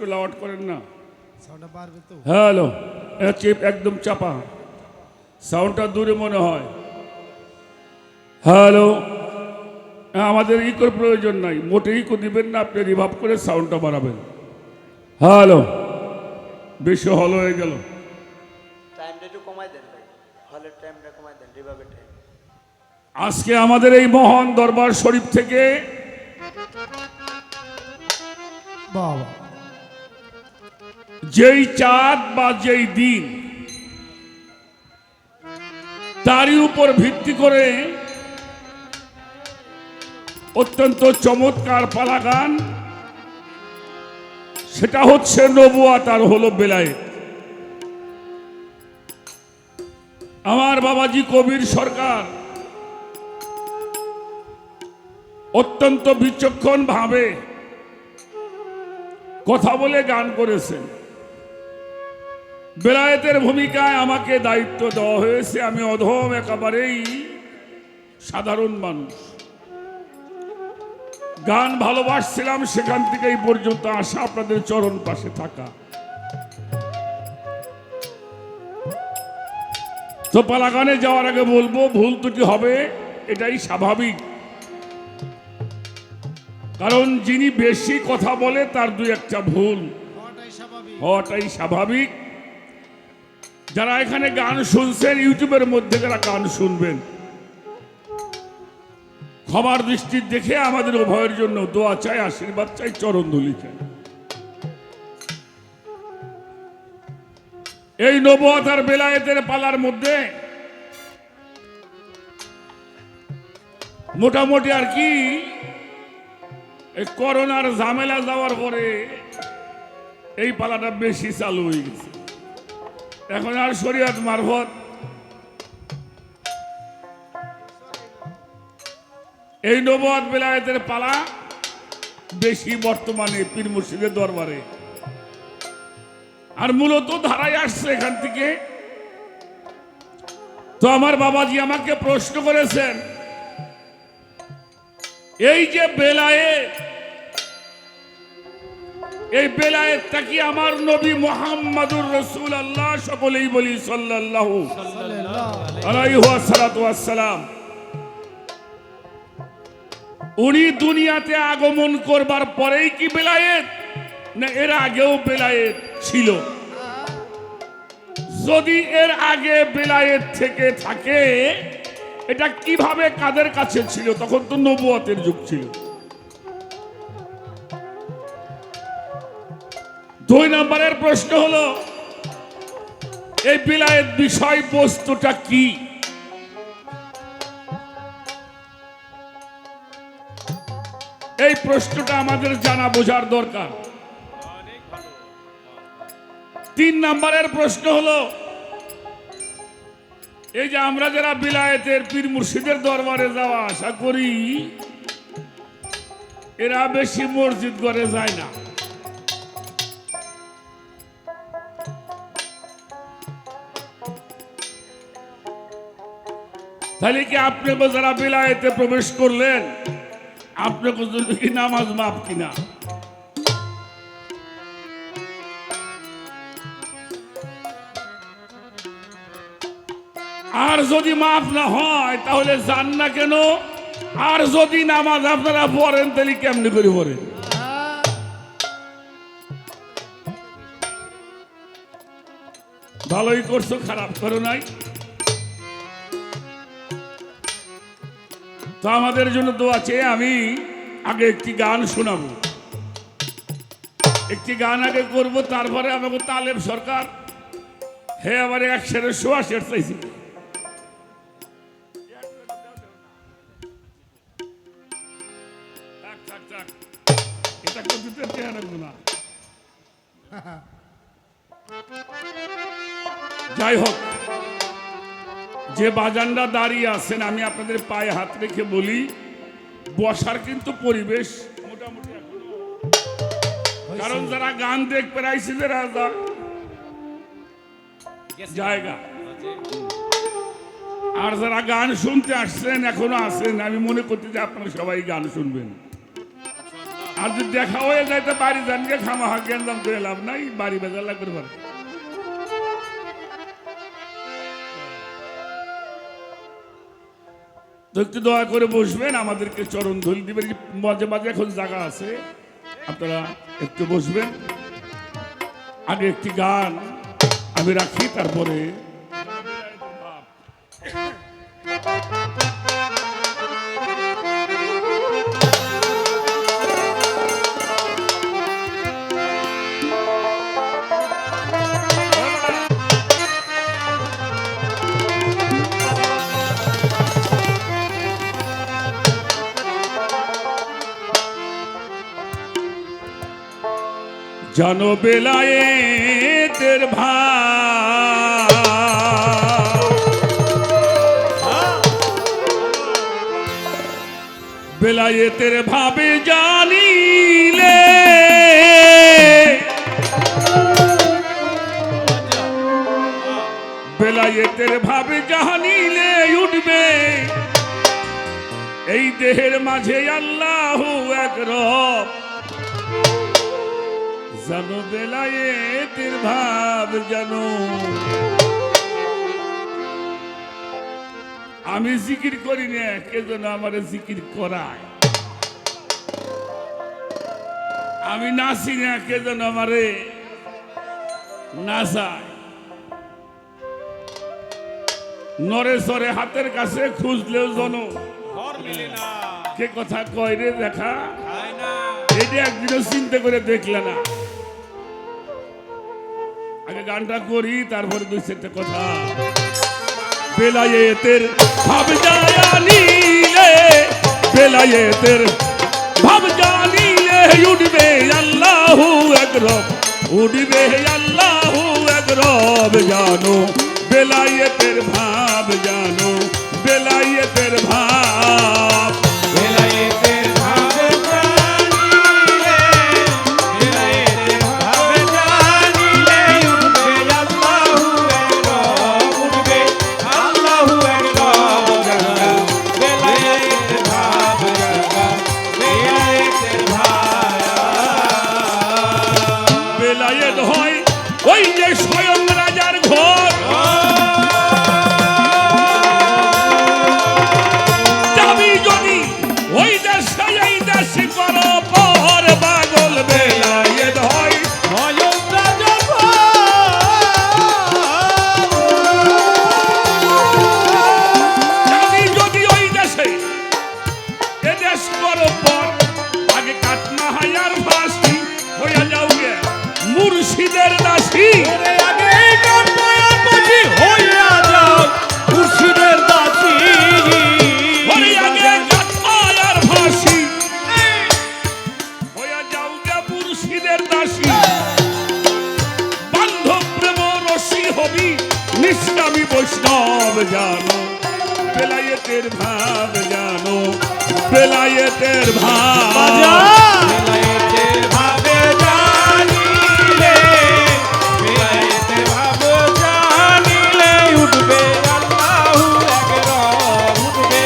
একটু লাউড করেন না। হ্যালো, চিপ একদম চাপা, সাউন্ডটা দূরে মনে হয়। হ্যালো, আমাদের ইকোর প্রয়োজন নাই, মোটে ইকো দিবেন না, আপনি রিভাব করে সাউন্ডটা বাড়াবেন। হ্যালো, বেশি হল হয়ে গেল। আজকে আমাদের এই মহান দরবার শরীফ থেকে যেই চাঁদ বা যেই দিন, তারই উপর ভিত্তি করে অত্যন্ত চমৎকার পালা গান, সেটা হচ্ছে নবুয়াত আর হলো বেলায়েত। আমার বাবাজি কবির সরকার অত্যন্ত বিচক্ষণ ভাবে কথা বলে গান করেছেন। বেলায়েতের ভূমিকায় আমাকে দায়িত্ব দেওয়া হয়েছে, আমি অধম একেবারেই সাধারণ মানুষ। গান ভালোবাসছিলাম, সেখান থেকে এই পর্যন্ত আসা, আপনাদের চরণ পাশে থাকা। তো পালা গানে যাওয়ার আগে বলবো, ভুল ত্রুটি হবে, এটাই স্বাভাবিক। কারণ যিনি বেশি কথা বলে তার দুই একটা ভুল হওয়াটাই স্বাভাবিক। যারা এখানে গান শুনছেন, ইউটিউবের মধ্যে যারা গান শুনবেন, ক্ষমার দৃষ্টির দেখে আমাদের উভয়ের জন্য দোয়া চাই, আশীর্বাদ চাই, চরণ ধুলি চাই। এই নবুয়াত আর বেলায়েতের পালার মধ্যে মোটামুটি আর কি এই করোনার ঝামেলা যাওয়ার পরে এই পালাটা বেশি চালু হয়ে গেছে। এখন আর শরীয়ত মারফত এই নবুয়াত বেলায়েতের পালা বেশি বর্তমানে পীর মুর্শিদের দরবারে। আর মূলত ধারায় আসছে এখান থেকে। তো আমার বাবাজি আমাকে প্রশ্ন করেছেন, এই যে বেলায়েত, এই বেলায়েতটা কি আমার নবী মুহাম্মদুর রাসূলুল্লাহ, সকলেই বলি সাল্লাল্লাহু আলাইহি ওয়াসাল্লাম, উনি দুনিয়াতে আগমন করবার পরেই কি বেলায়েত, না এর আগেও বেলায়েত ছিল? যদি এর আগে বেলায়েত থেকে থাকে, এটা কিভাবে কাদের কাছে ছিল? তখন তো নবুয়তের যুগ ছিল। দুই নম্বরের প্রশ্ন হলো, এই বেলায়েত বিষয়বস্তুটা কি? এই প্রশ্নটা আমাদের জানা বোঝার দরকার। তিন নম্বরের প্রশ্ন হলো, এই যে আমরা যারা বিলায়েতের পীর মুর্শিদের দরবারে যাওয়া আশা করি, এরা বেশি মসজিদ ঘরে যায় না। তাহলে কি আপনি যারা বিলায়েতে প্রবেশ করলেন, আপনাকে কি নামাজ মাপ কিনা? আর যদি মাফ না হয় তাহলে যান না কেন? আর যদি নামাজ আপনারা পড়েন তাহলে কেমনি করে পড়েন? ভালোই করছো, খারাপ করো নাই। তো আমাদের জন্য দোয়া চেয়ে আমি আগে একটি গান শোনাবো, একটি গান আগে করব, তারপরে আমাকে তালেব সরকার হে আবার একসাথে শোয়া শের চাইছি। এটা করতে চেয়ে রাখবো না। যাই হোক, যে বাজানরা দাঁড়িয়ে আছেন, আমি আপনাদের পায়ে হাত রেখে বলি, বসার কিন্তু পরিবেশ মোটামুটি, কারণ যারা গান দেখতে পাইছে জায়গা, আর যারা গান শুনতে আসছেন এখনো আছেন, আমি মনে করতে যে আপনারা সবাই গান শুনবেন। আর যদি দেখা হয়ে যায় তো বাড়ি জানকে খামাহা গেন্দাম করে লাভ নাই, বাড়ি বাজার লাগবে পারে। তো একটু দয়া করে বসবেন, আমাদেরকে চরণ ধুলি দিবেন। মাঝে মাঝে এখন জায়গা আছে, আপনারা একটু বসবেন। আগে একটি গান আমি রাখি, তারপরে জানো বেলায়েতের ভাব, বেলায়েতের ভাবে জানিলে বেলায়েতের ভাবে জানিলে উঠবে এই দেহের মাঝে আল্লাহু এক রব। জানো বেলায়েতের ভাব জানো, আমি জিকির করি না, কে যেন আমার জিকির করায়। আমি নাচি না, কে যেন আমারে নাচায়। নরে সরে হাতের কাছে খুঁজলেও জন কে কথা কয় রে দেখা, এটা একদিনও চিন্তা করে দেখলে না। আগে গানটা করি, তারপরে দুই চারটা কথা। বেলায়েতের ভাব জানিলে বেলায়েতের ভাব জানিলে উঠবে আল্লাহু এক রব, উঠবে আল্লাহু এক রব। জানো বেলায়েতের ভাব জানো, বেলায়েতের ভাব, বেলায়েতের ভাব জানিলে বেলায়েতের ভাব জানিলে উঠবে আল্লাহু এক রব, উঠবে আল্লাহু এক রব। বেলায়েতের ভাব বেলায়েতের ভাব, বেলায়েত হয় ওই যে স্বয়ং রাজার ঘর। মুর্শিদের দাসী আগে হইয়া যাও, মুর্শিদের দাসী আগে কাঠমায়ার ফাঁসি হইয়া যাও গে মুর্শিদের দাসী। বান্ধব প্রেম রসি হবি নিষ্কামী বৈষ্ণব। জানো বেলায়েতের ভাব জানো, বেলায়েতের ভাব, বেলায়েতের ভাবে জানিলে বেলায়েতের ভাব জানিলে উঠবে আল্লাহু এক রব, উঠবে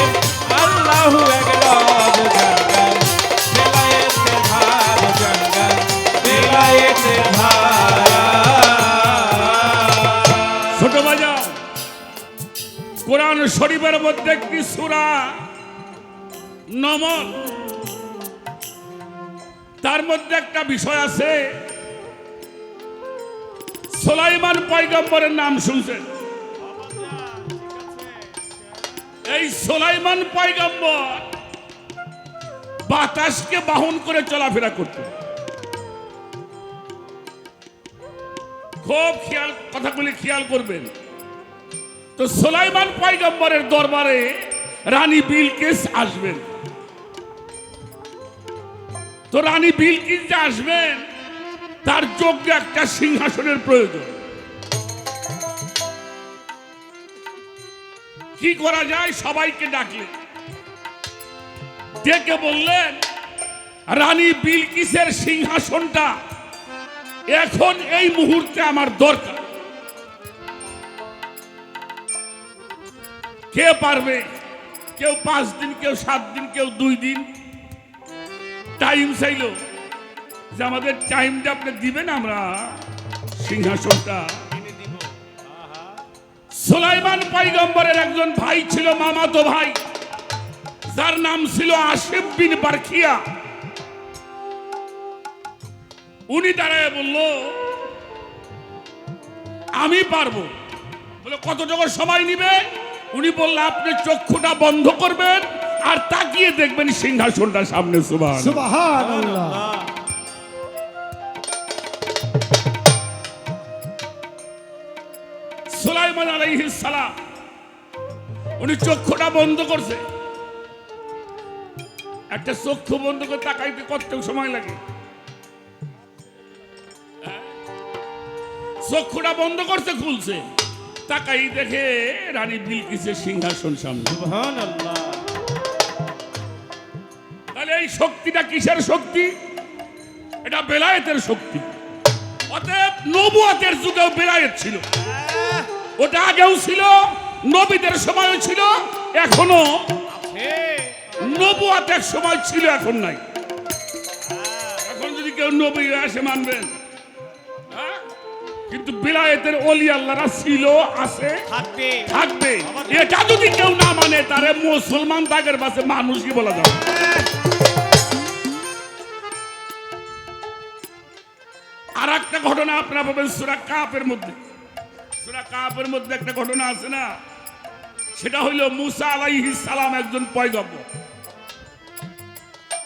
আল্লাহু এক রব। বেলায়েতের ভাব জঙ্গল, বেলায়েতের ভাব। ছোট বাজাও কোরআন শরীফের মধ্যে একটি সূরা নমল, তার মধ্যে একটা বিষয় আছে। সুলাইমান পয়গম্বরের নাম শুনছেন? এই সুলাইমান পয়গম্বর বাতাসকে বাহন করে চলাফেরা করতেন। খুব কথাগুলি খেয়াল করবেন। তো সুলাইমান পয়গম্বরের দরবারে রানী বিলকিস আসবেন। তো রানী বিলকিস যে আসবেন, তার যোগ্য একটা সিংহাসনের প্রয়োজন। কি করা যায়? সবাইকে ডাকলেন, ডেকে বললেন রানী বিলকিসের সিংহাসনটা এখন এই মুহূর্তে আমার দরকার। কে পারবে? কেউ 5 দিন, কেউ 7 দিন, কেউ 2 দিন টাইম চাইল। যে আমাদের টাইমটা আপনি দিবেন, আমরা সিংহাসনটা। সুলাইমান পয়গম্বরের একজন ভাই ছিল, মামাতো ভাই, যার নাম ছিল আসিফ বিন বারখিয়া। উনি দাঁড়ায় বলল, আমি পারবো। বলে কতটুকু সময় নিবে? উনি বলল, আপনি চক্ষুটা বন্ধ করবেন আর তাকিয়ে দেখবেন সিংহাসনটা সামনে। সুবহানাল্লাহ। সুলাইমান আলাইহিস সালাম উনি চক্ষুটা বন্ধ করছে। একটা চক্ষু বন্ধ করে তাকাইতে কত সময় লাগে? চক্ষুটা বন্ধ করতে খুলছে, তাকাই দেখে রানী বিলকিসের সিংহাসন সামনে। সুবহানাল্লাহ। তাহলে এই শক্তিটা কিসের শক্তি? এটা বেলায়েতের শক্তি। অতএব নবুয়তের যুগেও বেলায়েত ছিল, ওটা আগেও ছিল, নবীদের সময়ও ছিল, এখনো নবুয়তের সময় ছিল, এখন নাই। এখন যদি কেউ নবী আসে মানবেন, কিন্তু বিলায়েতের ওলি আল্লাহরা ছিল, আছে, থাকবে। এটা যদি কেউ না মানে, তারে মুসলমান দাগের পাশে মানুষই বলা যাবে। আর একটা ঘটনা আপনারা পাবেন সূরা কাফের মধ্যে। সূরা কাফের মধ্যে একটা ঘটনা আছে না, সেটা হইল মুসা আলাইহিস সালাম একজন পয়গম্বর,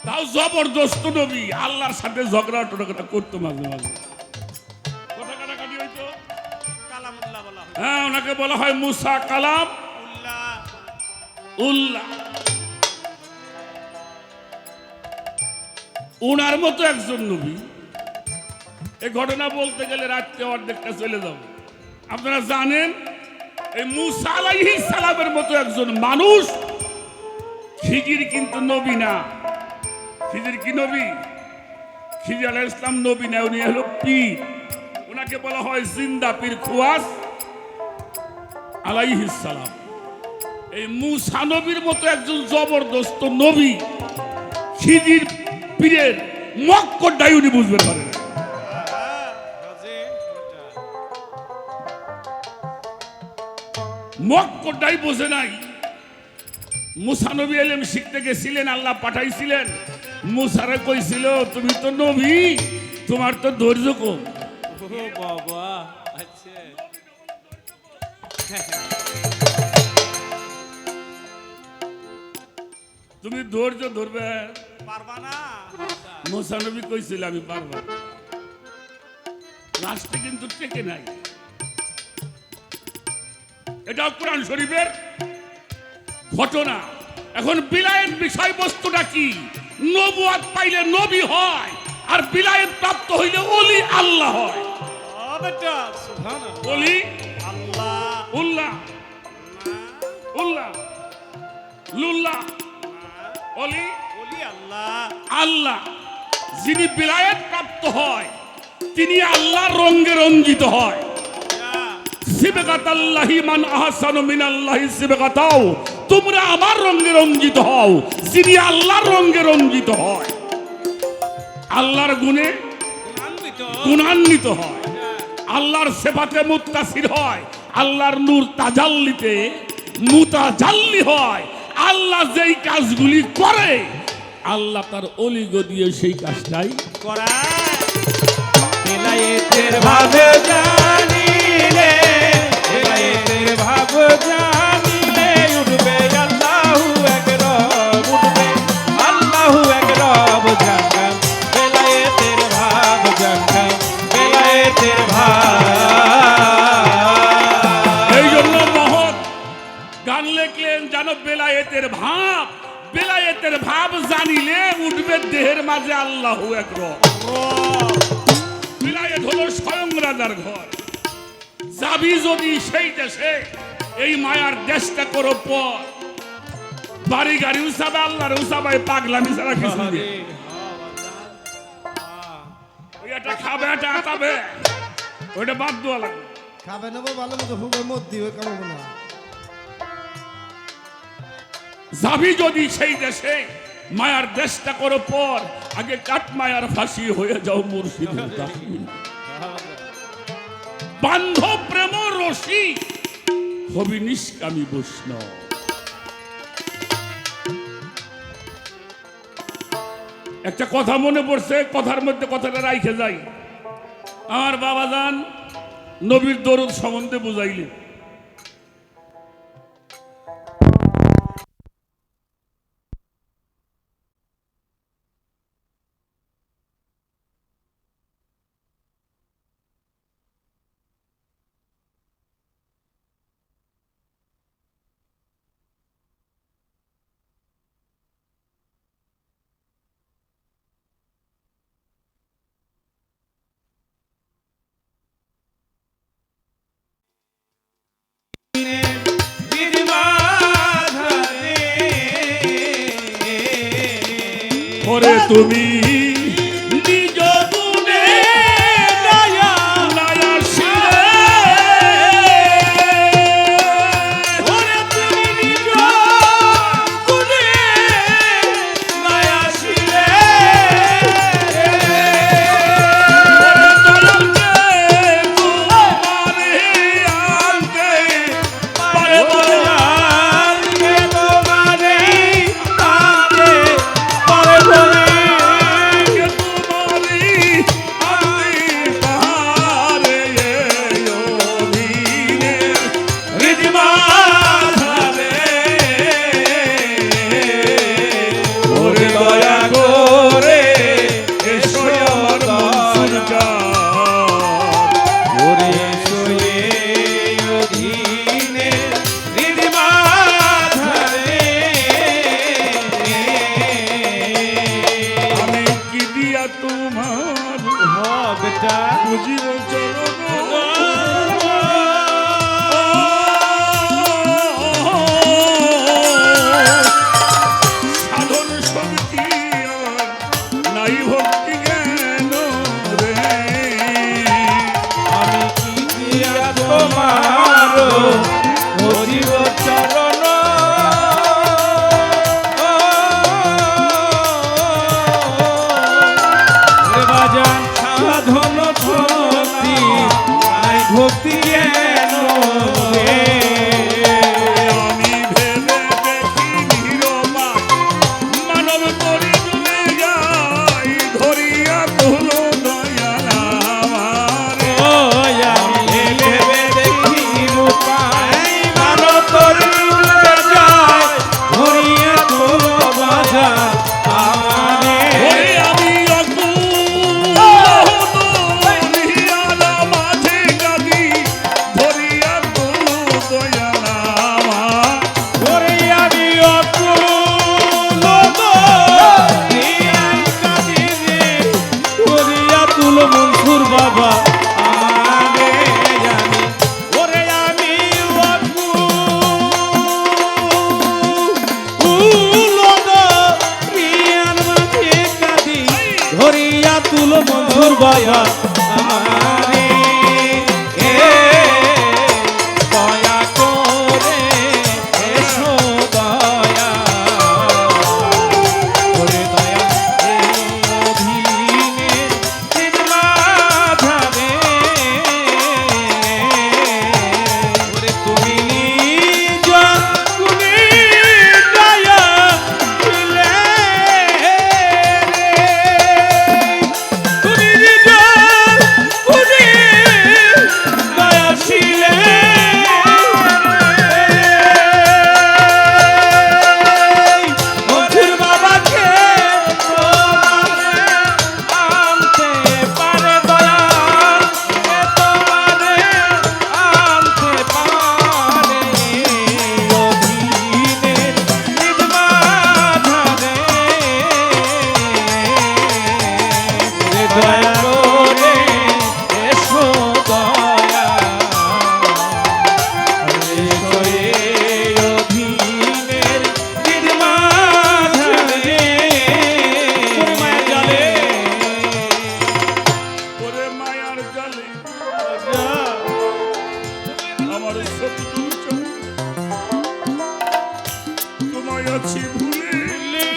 তাও জবরদস্ত নবী, আল্লাহর সাথে ঝগড়া টগড়া করতো মাঝে মাঝে, কথা কাটাকাটি হইতো। হ্যাঁ, ওনাকে বলা হয় মুসা কালাম উল্লাহ। উনার মতো একজন নবী। এই ঘটনা বলতে গেলে রাত্রে অর্ধেকটা চলে যাবে। আপনারা জানেন, এই মুসা আলাইহিস সালামের মতো একজন মানুষ, খিজির কিন্তু নবী না। খিজির কি নবী? খিজির আলাইহিস সালাম নবী না, উনি হলো পীর। ওনাকে বলা হয় জিন্দা পীর খুয়াস আলাইহিস সালাম। এই মুসা নবীর মতো একজন জবরদস্ত নবী, খিজির পীরের মক্কটাই উনি বুঝতে পারেন। মক্কটাই বোঝে নাই। মুসা নবী এলেম শিখতে গেছিলেন, আল্লাহ পাঠাইছিলেন। মুসারে কইছিল, তুমি তো নবী, তোমার তো ধৈর্য কম। বাবা, আচ্ছা, তুমি ধৈর্য ধরবে পারবা না। মুসা নবী কইছিল, আমি পারবো। লাস্টে কিন্তু টেকে নাই। এটা কোরআন শরীফের ঘটনা। এখন বিলায়েত বিষয়বস্তুটা কি? নবুয়ত পাইলে নবী হয়, আর বিলায়েত প্রাপ্ত হইলে ওলি আল্লাহ হয়। ওলি আল্লাহ, উল্লাহ উল্লাহ লুল্লাহ, ওলি আল্লাহ। আল্লাহ যিনি বিলায়েত প্রাপ্ত হয়, তিনি আল্লাহর রঙে রঞ্জিত হয়। সিবগাতাল্লাহি মান আহসানু মিনাল্লাহি সিবগাতাও, তোমরা আমার রঙে রঞ্জিত হও, যিনি আল্লাহর রঙে রঞ্জিত হয়, আল্লাহর গুণে গুণান্বিত হয়, আল্লাহর সিফাতে মুত্তাসির হয়, আল্লাহর নূর তাজাল্লিতে মুতাজাল্লি হয়। আল্লাহ যেই কাজগুলি করে, আল্লাহ তার ওলিগো দিয়ে সেই কাজটাই করায়। বেলায়েতের ভাব জানিলে, বেলায়েতের ভাব জানিলে, উঠবে আল্লাহু এক রব, উঠবে আল্লাহু এক রব জানগা। বেলায়েতের ভাব জানগা, বেলায়েতের ভাব। এই জন্য মহৎ গান লিখলেন, জানো বেলায়েতের ভাব, বেলায়েতের ভাব জানিলে উঠবে দেহের মাঝে আল্লাহু এক রব। বিলায়েত হলো স্বয়ং রাজার ঘর। যাবি যদি সেই দেশে, এই মায়ার দেশটা করো পর। বাড়ি গাড়ি উসাবে, আল্লাহর উসাবে, পাগলামি ছাড়া কিছু নেই। ওই একটা খাবে, একটা আটাবে, ওইটা বাদ দেওয়া লাগবে। খাবে নেবো ভালো মতো হুকের মধ্যে ওই কামড় না। যাবি যদি সেই দেশে, মায়ার দেশটা করো পর, আগে কাট মায়ার ফাঁসি হয়ে যাও মুর্শিদ। বান্ধব প্রেম রসি হবি নিষ্কামী বৈষ্ণব। একটা কথা মনে পড়ছে, কথার মধ্যে কথাটা রাইখে যাই। আমার বাবা যান নবীর দরুদ সম্বন্ধে বুঝাইলে, ওরে তুমি নিজ গুণে দয়া নায়াসিলে, ওরে তুমি নিজ গুণে নায়াসিলে, ওরে দয়ালকে তোমারে আনতে পারে বলে, আনতে তোমারে আনতে পারে বলে, কে তোমারি আনতে পারে অধীনে হৃদিমাঝারে, ওরে দয়া করে এসো আমার মন সরকার, ওরে সোয়ে অধীনে হৃদিমাঝারে, আমি কি দিয়া তোমার বেটা বুঝিব চরণ, সাধন শক্তি আর নাই ভক্তি জ্ঞান রে, আমি কি দিয়া তোমার ভজিব চরণ, ওরে বাজান সাধন ভক্তি নাই ভক্তি জ্ঞান রে। আমি ভেবে দেখি নিরবাক মানব করি ডুবে যাই, ধরিয়া তুলো দয়াল আমারে, আমি ভেবে দেখি রূপাই মানব তরি উড়ে যায়, ধরিয়া তোলো বাজা আমারে। ওরে আমি অকুল দরিয়ালা মাঝে গাদি, ধরিয়া তুলো দয়াল আমার, ওরে আমি অকুল দরিয়ায় কাঁদি রে, ধরিয়া তুলো মনসুর বাবা আমারে। আমি ওরে আমি অকুল দরিয়ার মাঝে কাঁদি, ধরিয়া তুলো মনসুর বাবা আমারে। দয়া করে এসো দয়া, ওরে দয়া এই অধীনে হৃদিমাঝারে, ওরে তুমি নিজ গুণে দয়া দিলে রে, তুমি নিজ গুণে দয়াশীলে, মধুর বাবাকে তোমারে আনতে পারে দয়াল, তোমারে আনতে পারে অধীনে হৃদিমাঝারে, দয়া করে এসো দয়া, অধীনের হৃদিমাঝারে, মায়া জালে ওরে মায়ার জালে আমার সব দুর্যোগ, তোমায় আছি ভুলে,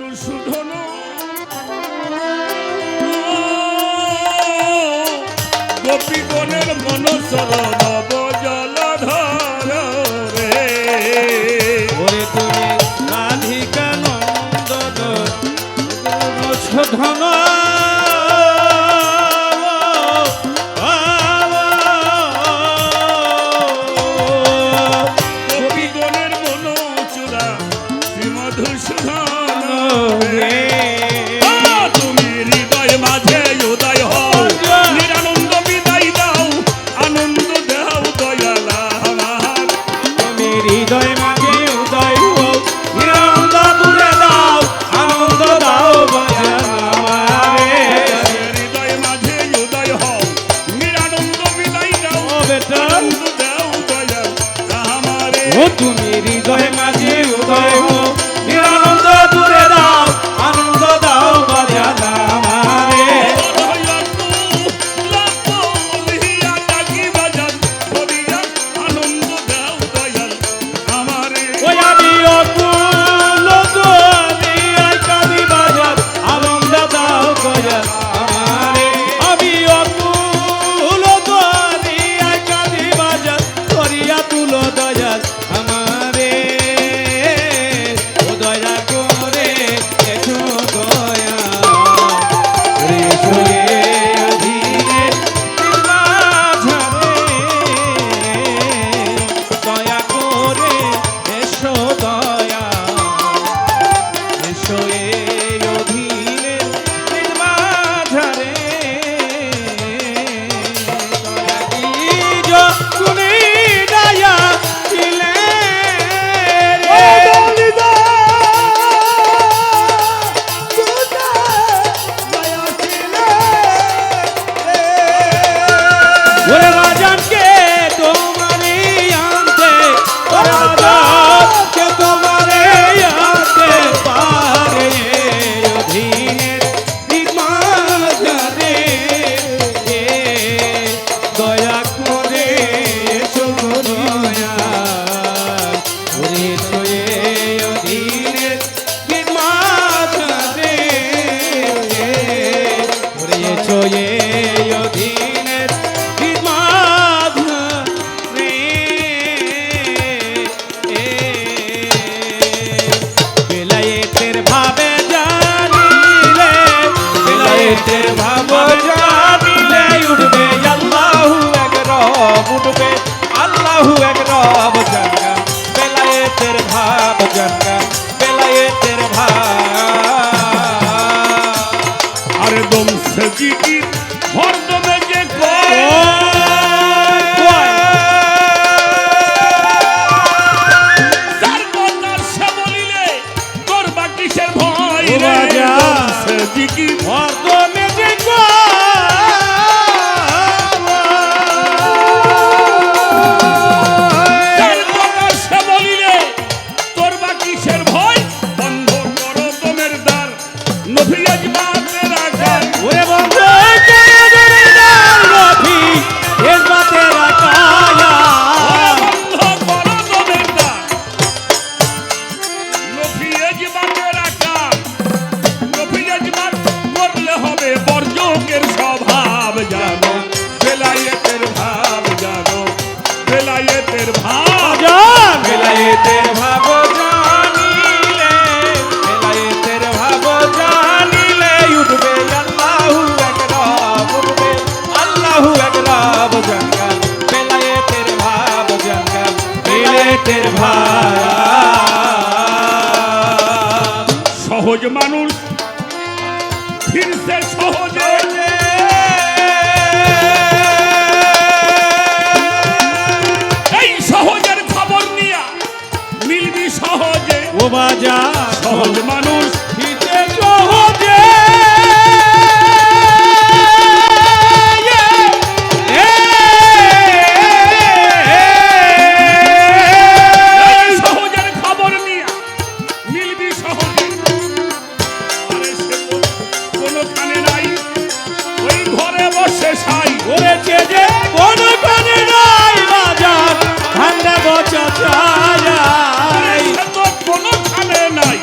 মধুসূদন গোপীগণের মনসর নব জলধর রে ওরে তুমি রাধিকা নন্দন ধন গোপীগণের মন চূড়া শ্রী মধুসূদন রে তুমি হৃদয় মাঝে উদয় হও নিরানন্দ বিদায় দাও আনন্দ দাও দয়ালা আমার তুমি হৃদয় মাঝে উদয় হও নিরানন্দ দূরে দাও আনন্দ দাও বাজান আমারে হৃদয় মাঝে উদয় হও নিরানন্দ বিদায় দাও ও বেটা আনন্দ দাও দয়াল আমারে ও তুমি হৃদয় মাঝে উদয় হও নিরানন্দ দূরে দাও আনন্দ দাও বাজান আমারে ওই আমি অকুল দুনিয়ায় কাঁদি বাজার আনন্দ দাও বাজার আমারে আমি অকুল দুনিয়ায় কাঁদি বাজার করিয়া তুলো দয়াল আমারে ও দয়া করে এসো দয়া রে শুয়ে অধীনে মাঝারে দয়া করে এসো দয়া এসো এই অধীনে মাঝারে দয়া কি যুনি দয়া ছিলে রে ওরে রাজাকে তোমারে আনতে রাজাকে তোমারে আনতে পারে অধীনের বিমানে দয়া করে দয়া ওরে ছয়ে অধীনের বিমানে ওরে ছয়ে অধীনের বেলায়েতের ভাবে জানিলে বেলায়েতের ভাবে জানিলে উঠবে আল্লাহু এক রব উঠবে আল্লাহু এক রব জানগা বেলায়েতের ভাব জানগা বেলায়েতের ভাব আরে দম সজিকি হরদমে যে যার কথা সে বলিলে তোর বাকিসের ভয় ও রে রাজা। দম সজিকি হরদমে যে যার কথা সে বলিলে তোর বাকিসের ভয় বন্ধ করো দমের দ্বার নবী আজমাতে রাখার ওরে বন্ধু রফি এস বাতে রাখায়া বন্ধ করো দমের দ্বার নবী আজমাতে রাখার নবী আজমাত করলে হবে বর্জকের স্বভাব জানো বেলায়েতের ভাব জানো বেলায়েতের ভাব জান বেলায়েতের ভাব জানিলে বেলায়েতের ভাব জানিলে উঠবে আল্লাহু এক রব উঠবে আল্লাহু এক রব জানগা বেলায়েতের ভাব জানগা বেলায়েতের ভাব সহজ মানুষ ফিরছে সহজে এই সহজের খবর নিয়া মিলবি সহজে ও বাজার সহজ মানুষ হিতে সহজে এই সহজের খবর নিয়া মিলবি সহজে আরে সে তো কোনো কানে নাই ওই ঘরে বসে সাই ওরে চেজে কোন কানে নাই বাজার ঠান্ডা বচা ছায়া আরে সে তো কোনো কানে নাই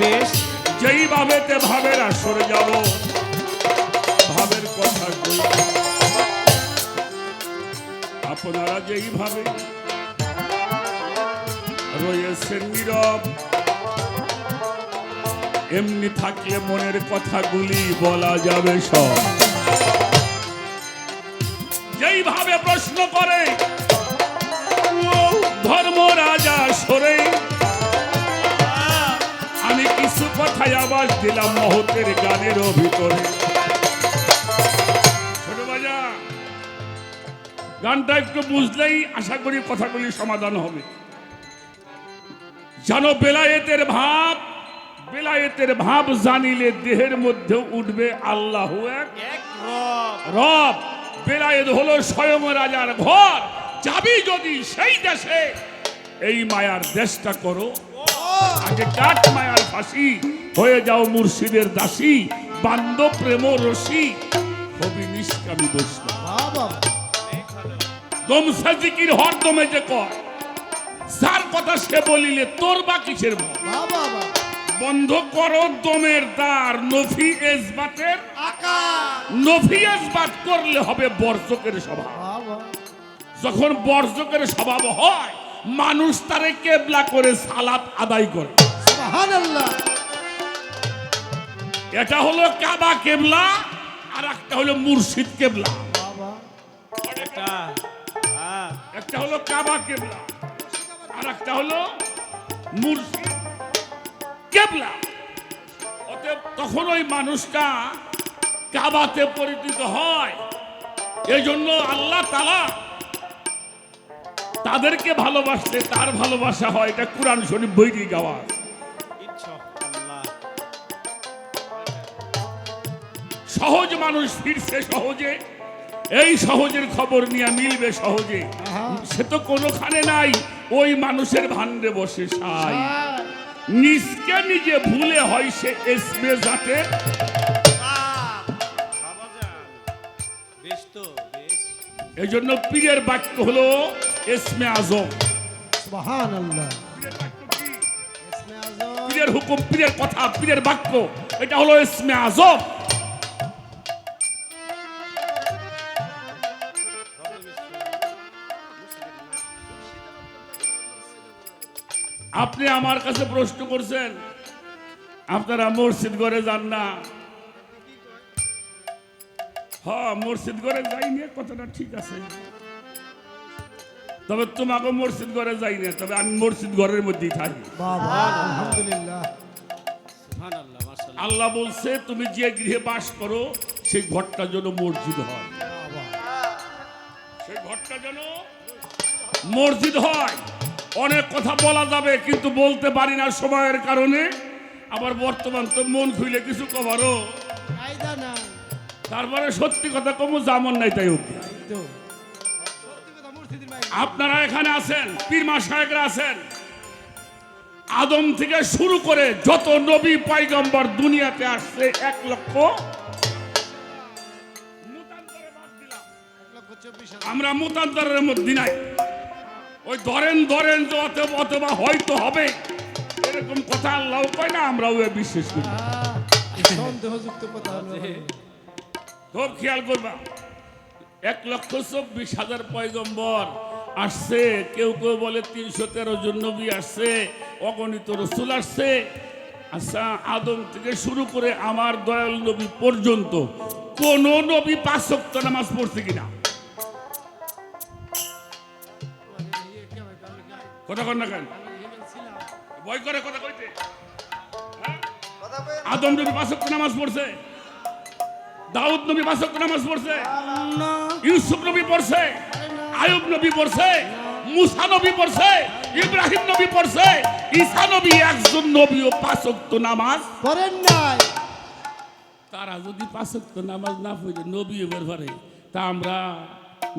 বেশ যেইভাবে তে ভাবের আসরে যাব ভাবের কথা কই আপনারা যেইভাবে রয়েছেন নীরব এমনি থাকলে মনের কথাগুলি বলা যাবে সব যেইভাবে প্রশ্ন করে ধর্মরাজা সরে আমি কিছু কথায় আওয়াজ দিলাম মহতের গানের ভিতরে ছোট বাজা গানটা একটু বুঝলেই আশা করি কথাগুলি সমাধান হবে জানো বেলায়েতের ভাব জানিলে দেহের মধ্যে উঠবে আল্লাহ এক রব বেলায়েত হলো স্বয়ং রাজার ঘর যাবি যদি সেই দেশে এই মায়ার দেশটা করো আগে কাট মায়ার ফাঁসি হয়ে যাও মুর্শিদের দাসী বান্ধব প্রেম রসি হবি নিষ্কামী বৈষ্ণব বাবা দমসা জিকির হরদমে যে কয় যার কথা সে বলিলে তোর বা কিসের ভয় বাবা বন্ধ করো দমের দ্বার নফি এজবাতের নফি এজবাত করলে হবে বর্জকের স্বভাব বাবা যখন বর্জকের স্বভাব হয় মানুষ তারে কেবলা করে সালাত আদায় করে সুবহানাল্লাহ এটা হলো কাবা কেবলা আর একটা হলো মুর্শিদ কেবলা বাবা এটা একটা হলো কাবা কেবলা আর একটা হলো মুর্শিদ কেবলা অতএব তখন ওই মানুষটা কাবাতে পরিচিত হয় এই জন্য আল্লাহ তাআলা তাদেরকে ভালোবাসলে তার ভালোবাসা হয় এটা কুরআন শরীফ বইটি গাওয়া ইনশাআল্লাহ সহজ মানুষ ফিরছে সহজে এই সহজের খবর নিয়ে মিলবে সহজে সে তো কোনোখানে নাই ওই মানুষের ভান্ডে বসে সাই নিজকে নিজে ভুলে হয় সে এসমে জাতে বেশ তো বেশ এই জন্য পীরের বাক্য হলো এসমে আজম সুবহানাল্লাহ পীরের বাক্য কি? ইসমে আজম পীরের হুকুম পীরের কথা পীরের বাক্য এটা হলো এসমে আজম আপনি আমার কাছে প্রশ্ন করছেন আপনারা মসজিদ ঘরে যান না হ্যাঁ মসজিদ ঘরে যাই না কথাটা ঠিক আছে তবে তোমাকে মসজিদ ঘরে যাই না তবে আমি মসজিদ ঘরের মধ্যেই থাকি বাবা আলহামদুলিল্লাহ সুবহানাল্লাহ মাশাআল্লাহ আল্লাহ বলছে তুমি যে গৃহে বাস করো সেই ঘরটা যেন মসজিদ হয় বাবা সেই ঘরটা যেন মসজিদ হয় অনেক কথা বলা যাবে কিন্তু বলতে পারি না সময়ের কারণে আবার বর্তমান তো মন খুইলে কিছু কভারও কায়দা নাই তারপরে সত্যি কথা কমু যেমন নাই তাই অব্দি তো সত্যি কথা মুর্শিদের ভাই আপনারা এখানে আছেন পীর মাশায়েখরা আছেন আদম থেকে শুরু করে যত নবী পয়গম্বর দুনিয়াতে আসছে 1 লক্ষ মুতান্তরে বাদ দিলাম। 1,24,000 আমরা মুতান্তরের মধ্যে নাই ওই ধরেন যে অথবা হয়তো হবে এরকম কথা আল্লাহ কয় না আমরাও এ বিশ্বাস করি সন্দেহযুক্ত কথা হলো খুব খেয়াল করবা 1,24,000 পয়গম্বর আসছে কেউ কেউ বলে 313 জন নবী আসছে অগণিত রসুল আসছে আচ্ছা আদম থেকে শুরু করে আমার দয়াল নবী পর্যন্ত কোন নবী 5 ওয়াক্ত নামাজ পড়ছে কিনা কথা কন না কেন ভয় করে কথা কইতে হ্যাঁ? আদম নবী 5 ওয়াক্ত নামাজ পড়ছে দাউদ নবী 5 ওয়াক্ত নামাজ পড়ছে ইউসুফ নবী পড়ছে আয়ুব নবী পড়ছে মুসা নবী পড়ছে ইব্রাহিম নবী পড়ছে ঈসা নবী একজন নবীও 5 ওয়াক্ত নামাজ করেন নাই তারা যদি 5 ওয়াক্ত নামাজ না পড়ে নবী এবার পারে তা আমরা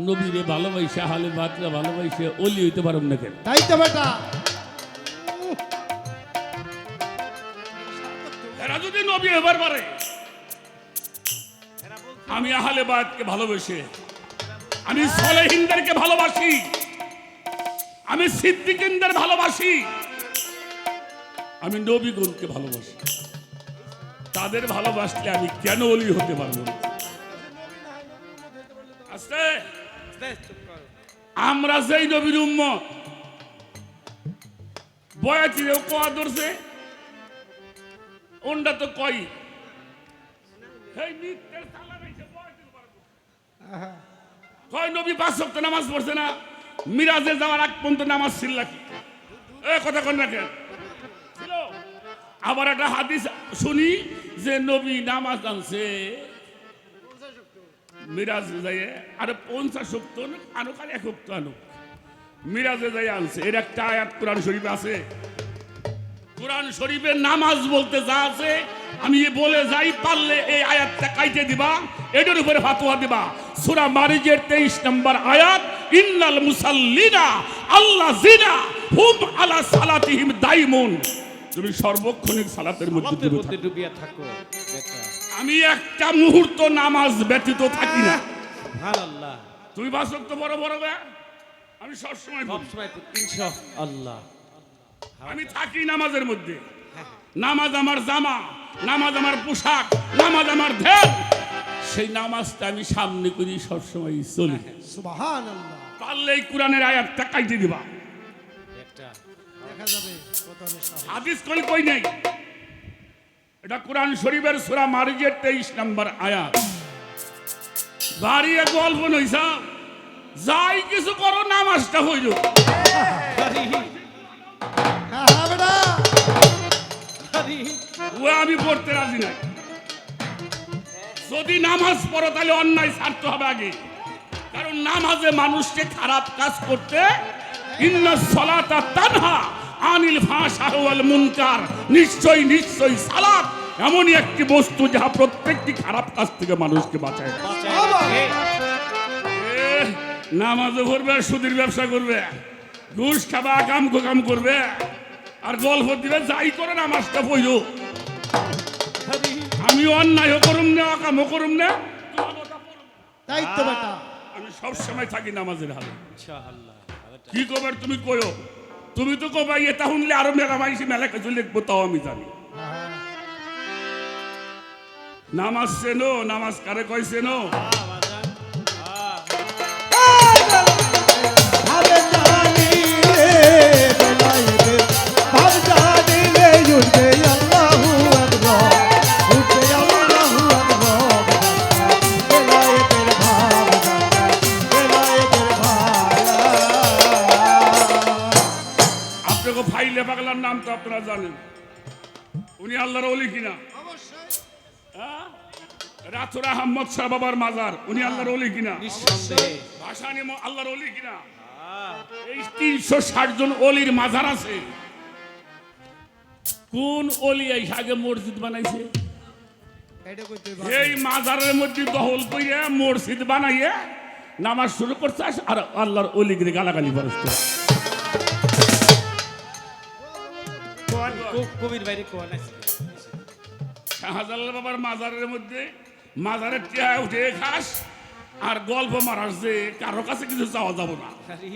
নবীরে ভালোবাসা হালে বাতরা ভালোবাসে ওলি হইতে পারব না কেন তাই তো বেটা এরা যদি নবী এবার পারে আমি আহলে বায়াতকে ভালোবাসি আমি সলেহিনদেরকে ভালোবাসি আমি সিদ্দিকিনদের ভালোবাসি আমি নবীগণকে ভালোবাসি, তাদের ভালোবাসলে আমি কেন অলি হতে পারবো না? আস্তে, আমরা যেই নবীর উম্মত, বয়াতিরেও কোয়া ধরছে, ওনটা তো কই এই মিথ্যের তালা রাইছে বয়াতির পারবো। কয় নবী 5 ওয়াক্ত নামাজ পড়ছে না, মিরাজে যাওয়ার আগ পর্যন্ত নামাজ ছিল কি? কথা কোন রাখেন ছিল। আবার একটা হাদিস শুনি যে নবী নামাজ আনছে মিরাজে যাই, আরে 50 ওয়াক্ত আনুক আর 1 ওয়াক্ত আনুক, মিরাজে যাই আনছে। এর একটা আয়াত কোরআন শরীফে আছে। কোরআন শরীফে নামাজ বলতে যা আছে আমি বলে যাই, পারলে এই আয়াতটা কাইটে দিবা, এটার উপরে ফাতোয়া দিবা। সূরা মারিজের 23 নম্বর আয়াত, ইন্নাল মুসাল্লিনা আল্লাযিনা হুম আলা সালাতিহিম দাইমুন। তুমি সর্বক্ষণিক সালাতের মধ্যে ডুবিয়া থাকো বেটা। আমি একটা মুহূর্ত নামাজ ব্যতীত থাকি না। সুবহানাল্লাহ। তুমি 5 ওয়াক্ত বড় বড় বে, আমি সবসময় সব সময় 300 আল্লাহ। আমি থাকি নামাজের মধ্যে। নামাজ আমার জামা, নামাজ আমার পোশাক, নামাজ আমার ধ্যান। সেই নামাজটা আমি সামনে করি, সবসময় চলি। সুবহানাল্লাহ। পারলে এই কোরআনের আয়াতটা কাইটে দিবা। একটা দেখা যাবে কত সাহস। হাদিস কই নাই, এটা কোরআন শরীফের সূরা মারিজের 23 নম্বর আয়াত। বাড়িয়ে গল্প নইসা, যাই কিছু করো নামাজটা হইল। হ্যাঁ বেটা। ও আমি পড়তে রাজি নাই। যদি নামাজ পড়ো তাহলে অন্যায় ছাড়তে হবে আগে, কারণ নামাজে মানুষকে খারাপ কাজ করতে, ইন্নাস সালাতা তানহা আনিল ফাহশা ওয়াল মুনকার, নিশ্চয়ই নিশ্চয়ই সালাত এমনই একটি বস্তু যাহা প্রত্যেকটি খারাপ কাজ থেকে মানুষকে বাঁচায়। নামাজও পড়বে, সুদের ব্যবসা করবে, ঘুষ খাবা, কাম করবে, আর গল্প দিবে, যাই করে নামাজটা পড়ো। আমি অন্যায় করুম না, অকামও করুম না, তাই তো বেটা। আমি সব সময় থাকি নামাজের হালে। ইনশাআল্লাহ। কি কবার তুমি কয়ো, তুমি তো কবাই এটা শুনলে আরো মেলা মাইসি মেলা কিছু লিখবো, তাও আমি জানি। হ্যাঁ। নামাজ চেনো, নামাজ কারে কয় চেনো? আরে জানি রে বেলায়েতে ভাব জানি রে উঠবে আল্লাহু আকবার, উঠবে আল্লাহু আকবার। বেলায়েতের ভাব জানি, বেলায়েতের ভাব। আপনাকে ফাইলে পাগলার নাম তো আপনারা জানেন। উনি আল্লাহর ওলি কিনা? হ্যাঁ? রাতুর আহমদ শাহ বাবার মাজার, উনি আল্লাহর ওলি কিনা? নিঃসন্দেহে। ভাসানী আল্লাহর ওলি কিনা? এই 360 জন ওলির মাজার আছে। কোন ওলি এই আগে মসজিদ বানাইছে? এটা কইতে এই মাজারের মধ্যে দখল কইয়া মসজিদ বানাইয়া নামাজ শুরু করছে, আর আল্লাহর ওলিগিরি গালাগালি করছে। কবির বাইরে কোন আছে? শাহজালাল বাবার মাজারের মধ্যে মাজারের টিয়া উঠে খাস আর গল্প মারার যে কারো কাছে কিছু চাওয়া যাব না। আরে